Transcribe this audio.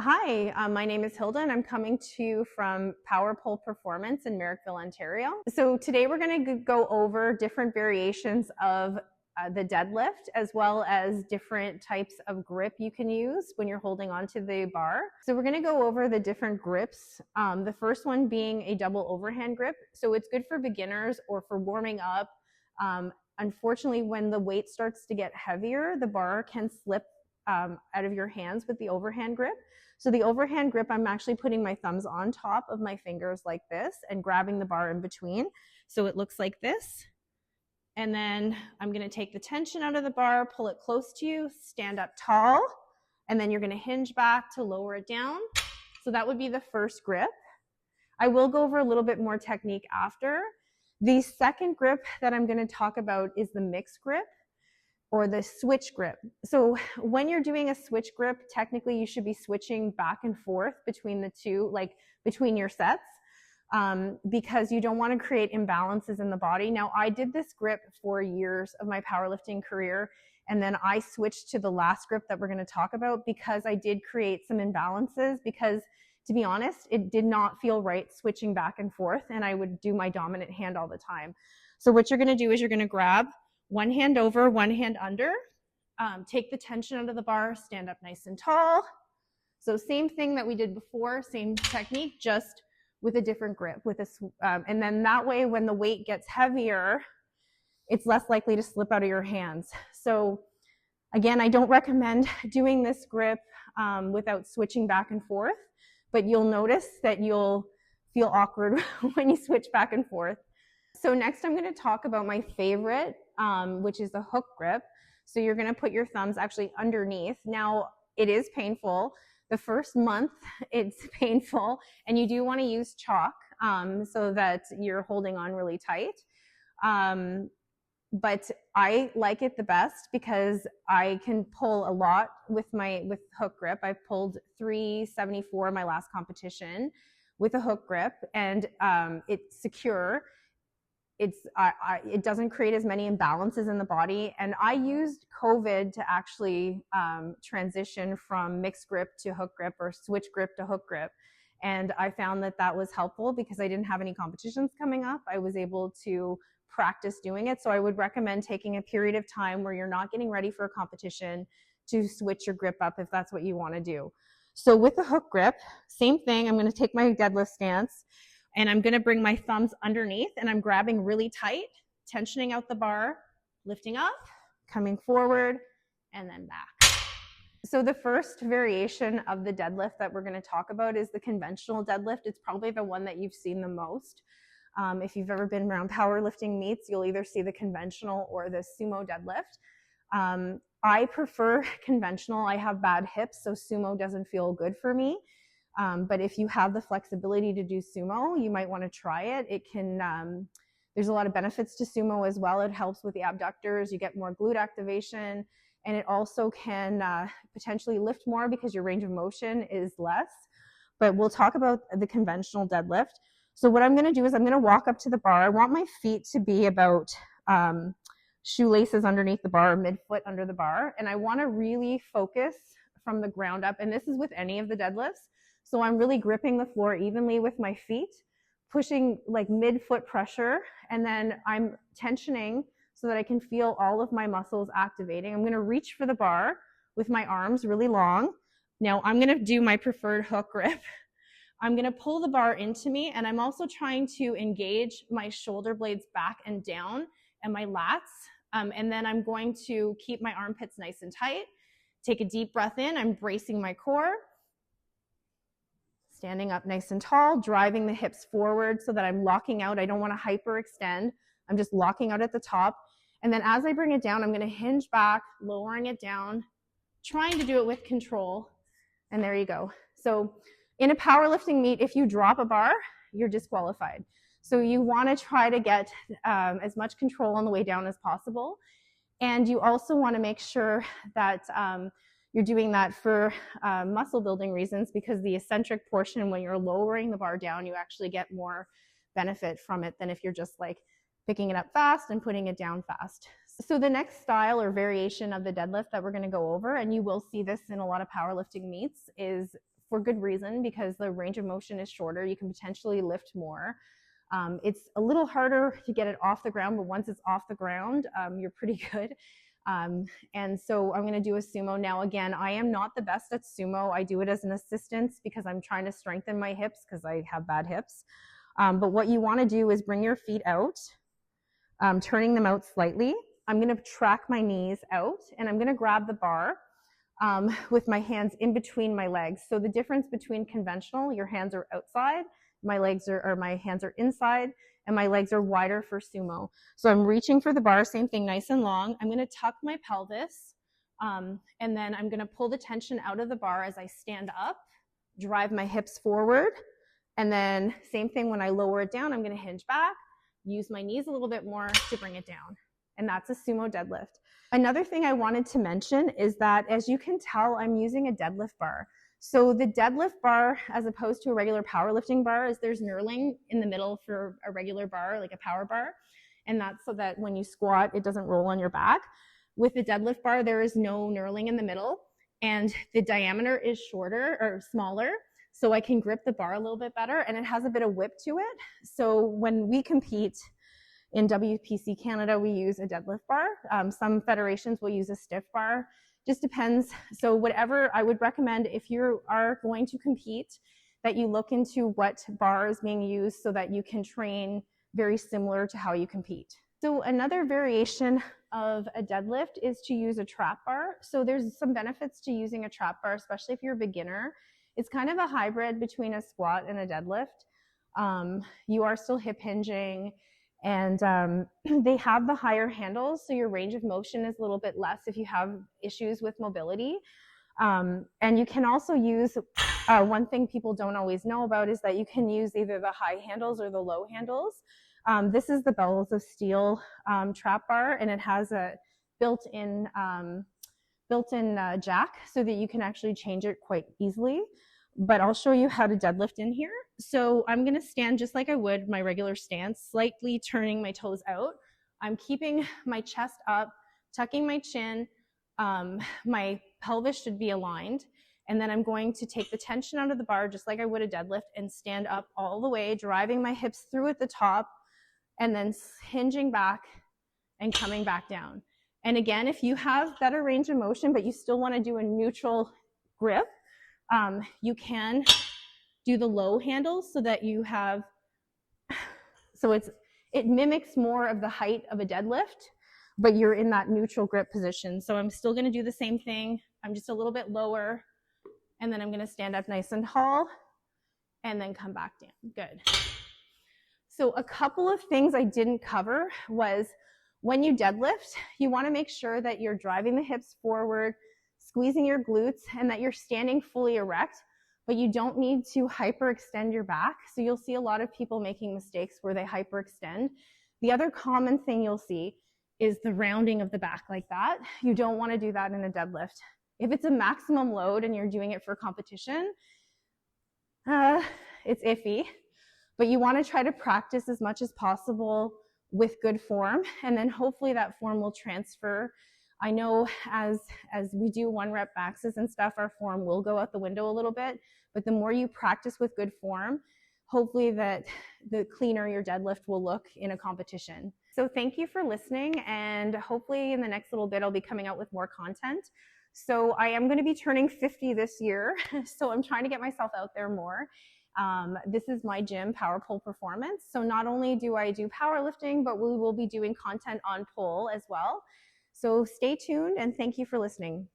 Hi, my name is Hilda and I'm coming to you from Power Pole Performance in Merrickville, Ontario. So today we're going to go over different variations of the deadlift, as well as different types of grip you can use when you're holding onto the bar. So we're going to go over the different grips. The first one being a double overhand grip. So it's good for beginners or for warming up. Unfortunately, when the weight starts to get heavier, the bar can slip out of your hands with the overhand grip. So the overhand grip, I'm actually putting my thumbs on top of my fingers like this and grabbing the bar in between. So it looks like this. And then I'm going to take the tension out of the bar, pull it close to you, stand up tall, and then you're going to hinge back to lower it down. So that would be the first grip. I will go over a little bit more technique after. The second grip that I'm going to talk about is the mixed grip, or the switch grip. So when you're doing a switch grip, technically you should be switching back and forth between the two, like between your sets, because you don't want to create imbalances in the body. Now, I did this grip for years of my powerlifting career, and then I switched to the last grip that we're going to talk about because I did create some imbalances, because to be honest, it did not feel right switching back and forth, and I would do my dominant hand all the time. So what you're going to do is you're going to grab one hand over, one hand under, take the tension out of the bar, stand up nice and tall. So same thing that we did before, same technique, just with a different grip. And then that way, when the weight gets heavier, it's less likely to slip out of your hands. So again, I don't recommend doing this grip without switching back and forth, but you'll notice that you'll feel awkward when you switch back and forth. So next I'm going to talk about my favorite, which is the hook grip. So you're going to put your thumbs actually underneath. Now, it is painful. The first month, it's painful, and you do want to use chalk so that you're holding on really tight. But I like it the best because I can pull a lot with hook grip. I pulled 374 my last competition with a hook grip, and it's secure. It doesn't create as many imbalances in the body. And I used COVID to actually transition from mixed grip to hook grip, or switch grip to hook grip. And I found that that was helpful because I didn't have any competitions coming up. I was able to practice doing it. So I would recommend taking a period of time where you're not getting ready for a competition to switch your grip up if that's what you want to do. So with the hook grip, same thing. I'm going to take my deadlift stance, and I'm going to bring my thumbs underneath, and I'm grabbing really tight, tensioning out the bar, lifting up, coming forward, and then back. So the first variation of the deadlift that we're going to talk about is the conventional deadlift. It's probably the one that you've seen the most. If you've ever been around powerlifting meets, you'll either see the conventional or the sumo deadlift. I prefer conventional. I have bad hips, so sumo doesn't feel good for me. But if you have the flexibility to do sumo, you might want to try it. It can, there's a lot of benefits to sumo as well. It helps with the abductors. You get more glute activation, and it also can potentially lift more because your range of motion is less. But we'll talk about the conventional deadlift. So what I'm going to do is I'm going to walk up to the bar. I want my feet to be about shoelaces underneath the bar, midfoot under the bar. And I want to really focus from the ground up. And this is with any of the deadlifts. So I'm really gripping the floor evenly with my feet, pushing like mid-foot pressure, and then I'm tensioning so that I can feel all of my muscles activating. I'm going to reach for the bar with my arms really long. Now I'm going to do my preferred hook grip. I'm going to pull the bar into me, and I'm also trying to engage my shoulder blades back and down and my lats. And then I'm going to keep my armpits nice and tight. Take a deep breath in. I'm bracing my core. Standing up nice and tall, driving the hips forward so that I'm locking out. I don't want to hyperextend. I'm just locking out at the top. And then as I bring it down, I'm going to hinge back, lowering it down, trying to do it with control. And there you go. So in a powerlifting meet, if you drop a bar, you're disqualified. So you want to try to get as much control on the way down as possible. And you also want to make sure that you're doing that for muscle building reasons, because the eccentric portion, when you're lowering the bar down, you actually get more benefit from it than if you're just like picking it up fast and putting it down fast. So the next style or variation of the deadlift that we're going to go over, and you will see this in a lot of powerlifting meets, is for good reason, because the range of motion is shorter. You can potentially lift more. It's a little harder to get it off the ground, but once it's off the ground, you're pretty good. And so I'm going to do a sumo. Now, again, I am not the best at sumo. I do it as an assistance because I'm trying to strengthen my hips because I have bad hips. But what you want to do is bring your feet out, turning them out slightly. I'm going to track my knees out, and I'm going to grab the bar with my hands in between my legs. So the difference between conventional, your hands are outside, my hands are inside, and my legs are wider for sumo. So I'm reaching for the bar, same thing, nice and long. I'm going to tuck my pelvis, and then I'm going to pull the tension out of the bar as I stand up, drive my hips forward, and then same thing when I lower it down, I'm going to hinge back, use my knees a little bit more to bring it down. And that's a sumo deadlift. Another thing I wanted to mention is that, as you can tell, I'm using a deadlift bar. So the deadlift bar, as opposed to a regular powerlifting bar, is there's knurling in the middle for a regular bar, like a power bar. And that's so that when you squat, it doesn't roll on your back. With the deadlift bar, there is no knurling in the middle, and the diameter is shorter or smaller, so I can grip the bar a little bit better, and it has a bit of whip to it. So when we compete in WPC Canada, we use a deadlift bar. Some federations will use a stiff bar. Just depends. So whatever, I would recommend if you are going to compete, that you look into what bar is being used so that you can train very similar to how you compete. So another variation of a deadlift is to use a trap bar. So there's some benefits to using a trap bar, especially if you're a beginner. It's kind of a hybrid between a squat and a deadlift. You are still hip hinging, and they have the higher handles, so your range of motion is a little bit less if you have issues with mobility. And you can also use, one thing people don't always know about is that you can use either the high handles or the low handles. This is the Bells of Steel trap bar, and it has a built-in jack so that you can actually change it quite easily. But I'll show you how to deadlift in here. So I'm going to stand just like I would my regular stance, slightly turning my toes out. I'm keeping my chest up, tucking my chin. My pelvis should be aligned. And then I'm going to take the tension out of the bar just like I would a deadlift and stand up all the way, driving my hips through at the top, and then hinging back and coming back down. And again, if you have better range of motion, but you still want to do a neutral grip, you can do the low handles so that you have, so it mimics more of the height of a deadlift, but you're in that neutral grip position. So I'm still going to do the same thing. I'm just a little bit lower, and then I'm going to stand up nice and tall and then come back down. Good. So a couple of things I didn't cover was, when you deadlift, you want to make sure that you're driving the hips forward, squeezing your glutes, and that you're standing fully erect, but you don't need to hyperextend your back. So you'll see a lot of people making mistakes where they hyperextend. The other common thing you'll see is the rounding of the back like that. You don't want to do that in a deadlift. If it's a maximum load and you're doing it for competition, it's iffy, but you want to try to practice as much as possible with good form, and then hopefully that form will transfer. I know as we do 1-rep maxes and stuff, our form will go out the window a little bit, but the more you practice with good form, hopefully that the cleaner your deadlift will look in a competition. So thank you for listening, and hopefully in the next little bit I'll be coming out with more content. So I am going to be turning 50 this year, so I'm trying to get myself out there more. This is my gym, Power Pole Performance. So not only do I do powerlifting, but we will be doing content on pole as well. So stay tuned, and thank you for listening.